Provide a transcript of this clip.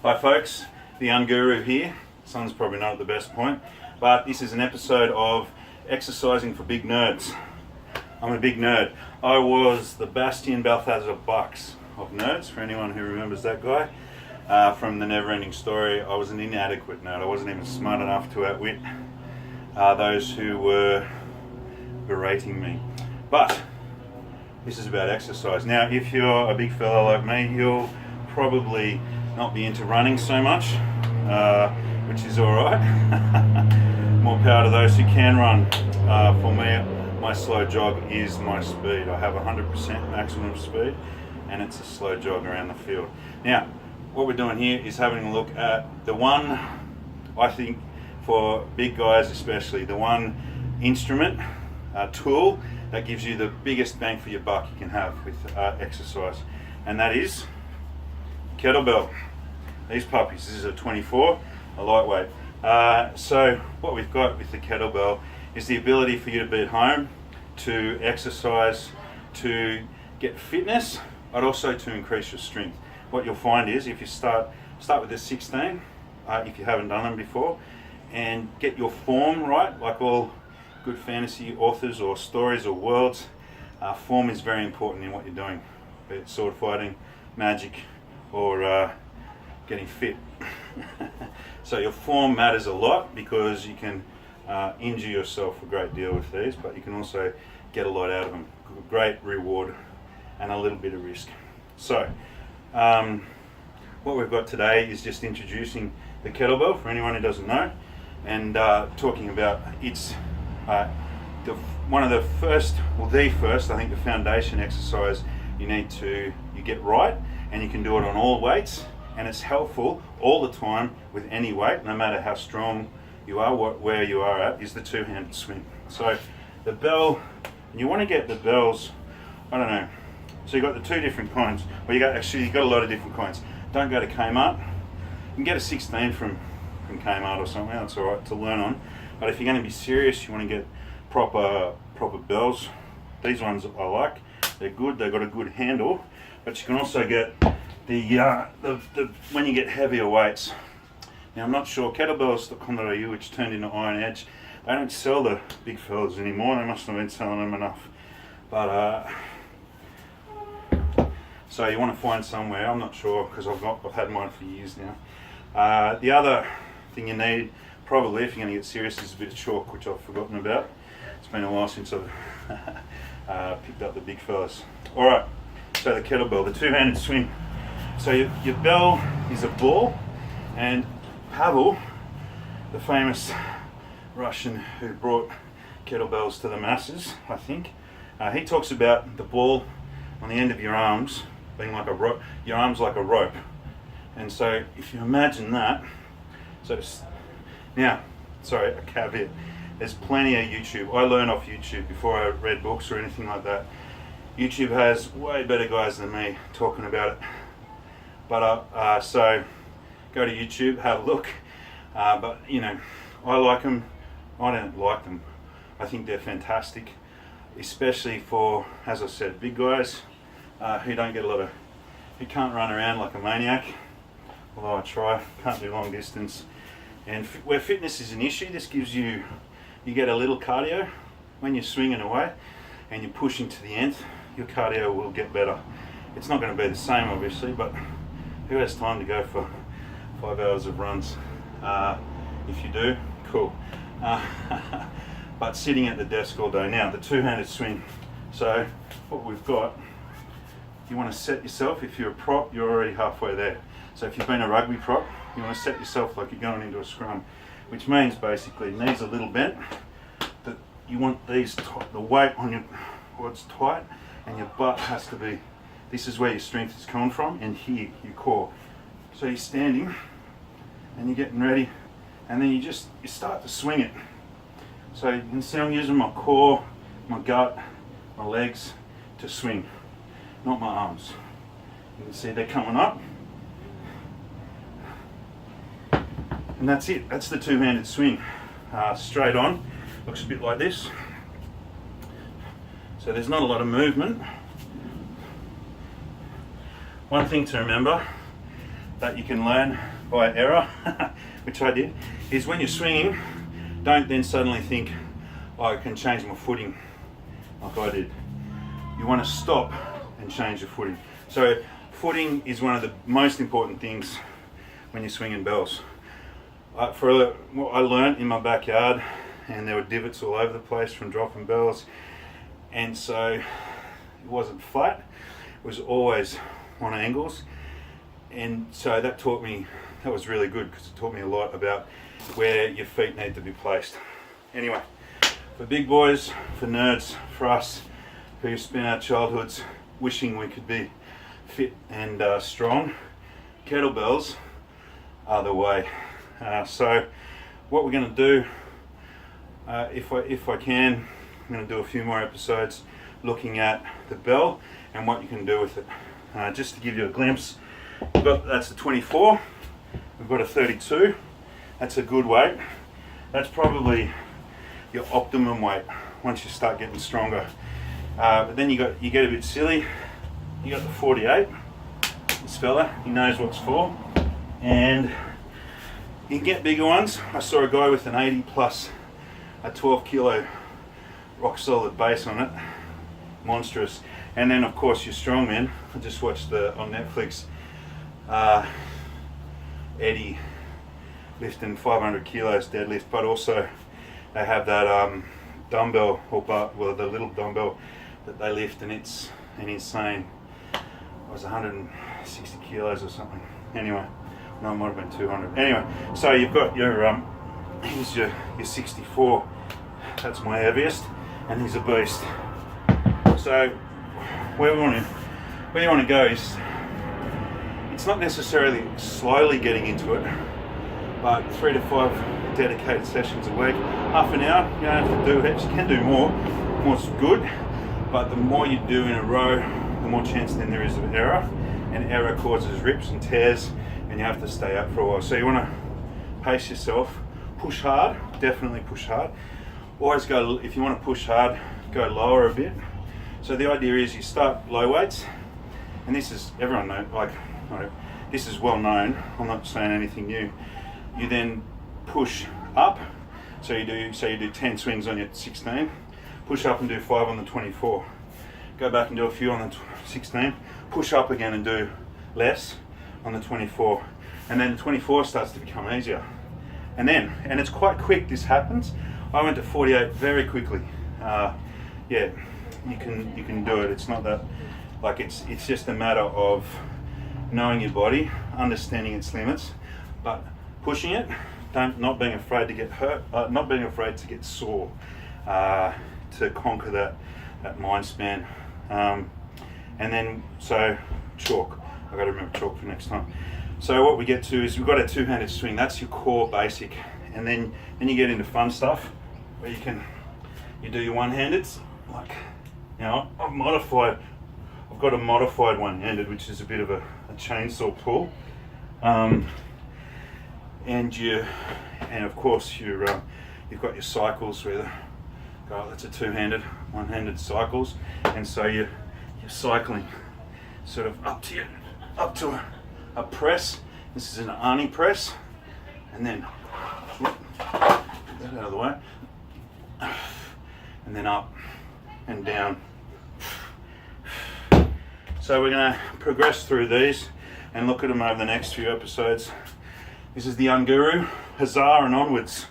Hi folks, the Unguru here. Sun's probably not at the best point, but this is an episode of Exercising for Big Nerds. I'm a big nerd. I was the Bastian Balthazar Bucks of nerds, for anyone who remembers that guy. From the Never-Ending Story, I was an inadequate nerd. I wasn't even smart enough to outwit those who were berating me. But this is about exercise. Now, if you're a big fella like me, you'll probably not be into running so much, which is alright. More power to those who can run. For me, my slow jog is my speed. I have 100% maximum speed, and it's a slow jog around the field. Now, what we're doing here is having a look at the one, I think, for big guys especially, the one instrument, tool that gives you the biggest bang for your buck you can have with exercise, and that is kettlebell. These puppies. This is a 24, a lightweight. So what we've got with the kettlebell is the ability for you to be at home, to exercise, to get fitness, but also to increase your strength. What you'll find is if you start with the 16, if you haven't done them before, and get your form right, like all good fantasy authors or stories or worlds, form is very important in what you're doing, be it sword fighting, magic, or getting fit. So your form matters a lot because you can injure yourself a great deal with these, but you can also get a lot out of them. Great reward and a little bit of risk. So what we've got today is just introducing the kettlebell for anyone who doesn't know, and talking about its one of the first, well, the first, I think, the foundation exercise you get right, and you can do it on all weights, and it's helpful all the time with any weight, no matter how strong you are, where you are at, is the two-handed swing. So the bell, and you want to get the bells, I don't know, so you've got the two different kinds, well, you've got a lot of different kinds. Don't go to Kmart. You can get a 16 from Kmart or something, that's alright to learn on. But if you're going to be serious, you want to get proper bells. These ones I like, they're good, they've got a good handle, but you can also get the when you get heavier weights. Now, I'm not sure, kettlebells.com.au, which turned into Iron Edge, they don't sell the big fellas anymore. They must have been selling them enough. But so you want to find somewhere, I'm not sure, because I've had mine for years now. The other thing you need, probably, if you're going to get serious, is a bit of chalk, which I've forgotten about. It's been a while since I've picked up the big fellas. Alright, so the kettlebell, the two-handed swing. So your bell is a ball, and Pavel, the famous Russian who brought kettlebells to the masses, I think, he talks about the ball on the end of your arms being like a rope, your arms like a rope. And so if you imagine that, now, sorry, a caveat, there's plenty of YouTube. I learned off YouTube before I read books or anything like that. YouTube has way better guys than me talking about it. But so go to YouTube, have a look. But you know, I like them. I don't like them. I think they're fantastic, especially for, as I said, big guys who can't run around like a maniac. Although I try, can't do long distance. And where fitness is an issue, this gives you get a little cardio when you're swinging away and you're pushing to the nth. Your cardio will get better. It's not going to be the same, obviously, but who has time to go for 5 hours of runs? If you do, cool. But sitting at the desk all day. Now, the two-handed swing. So what we've got, you want to set yourself, if you're a prop, you're already halfway there. So if you've been a rugby prop, you want to set yourself like you're going into a scrum, which means basically knees a little bent, that you want these the weight on your quads tight, and your butt has to be, this is where your strength is coming from, and here, your core. So you're standing, and you're getting ready, and then you start to swing it. So you can see I'm using my core, my gut, my legs to swing, not my arms. You can see they're coming up. And that's it, that's the two-handed swing. Straight on, looks a bit like this. So there's not a lot of movement. One thing to remember that you can learn by error, which I did, is when you're swinging, don't then suddenly think, oh, I can change my footing like I did. You want to stop and change your footing. So footing is one of the most important things when you're swinging bells. For what I learned in my backyard, and there were divots all over the place from dropping bells, and so it wasn't flat, it was always on angles, and so that was really good because it taught me a lot about where your feet need to be placed. Anyway, for big boys, for nerds, for us who spent our childhoods wishing we could be fit and strong, kettlebells are the way. So what we're going to do, if I can, I'm going to do a few more episodes looking at the bell and what you can do with it. Just to give you a glimpse, that's a 24, we've got a 32, that's a good weight. That's probably your optimum weight once you start getting stronger. But then you get a bit silly, you got the 48, this fella, he knows what's for, and you can get bigger ones. I saw a guy with an 80 plus a 12 kilo rock solid base on it, monstrous. And then of course your strongman, I just watched on Netflix, Eddie lifting 500 kilos deadlift, but also they have that dumbbell, the little dumbbell that they lift, and it's an insane, it was 160 kilos or something. Anyway, no, it might have been 200. Anyway, so you've got your here's your 64. That's my heaviest, and he's a beast. So where you want to go is, it's not necessarily slowly getting into it, but 3 to 5 dedicated sessions a week, half an hour. You don't have to do heaps. You can do more. More's good, but the more you do in a row, the more chance then there is of error, and error causes rips and tears, and you have to stay up for a while. So you want to pace yourself, push hard, definitely push hard. Always go, if you want to push hard, go lower a bit. So the idea is you start low weights, and this is, everyone knows, this is well known, I'm not saying anything new. You then push up, so you do 10 swings on your 16, push up and do 5 on the 24. Go back and do a few on the 16, push up again and do less on the 24, and then the 24 starts to become easier. And it's quite quick this happens. I went to 48 very quickly. Yeah, you can do it. It's not that, like, it's just a matter of knowing your body, understanding its limits, but pushing it, not being afraid to get hurt, not being afraid to get sore, to conquer that mind span. And then, so chalk, I've got to remember chalk for next time. So what we get to is we've got a two-handed swing. That's your core basic, and then you get into fun stuff where you do your one-handeds. Like, now I've got a modified one-handed, which is a bit of a chainsaw pull, and of course you've got your cycles where that's a two-handed, one-handed cycles, and so you're cycling sort of up to a press. This is an Arnie press, and then get that out of the way, and then up and down. So we're going to progress through these and look at them over the next few episodes. This is the Unguru, Huzzah and onwards.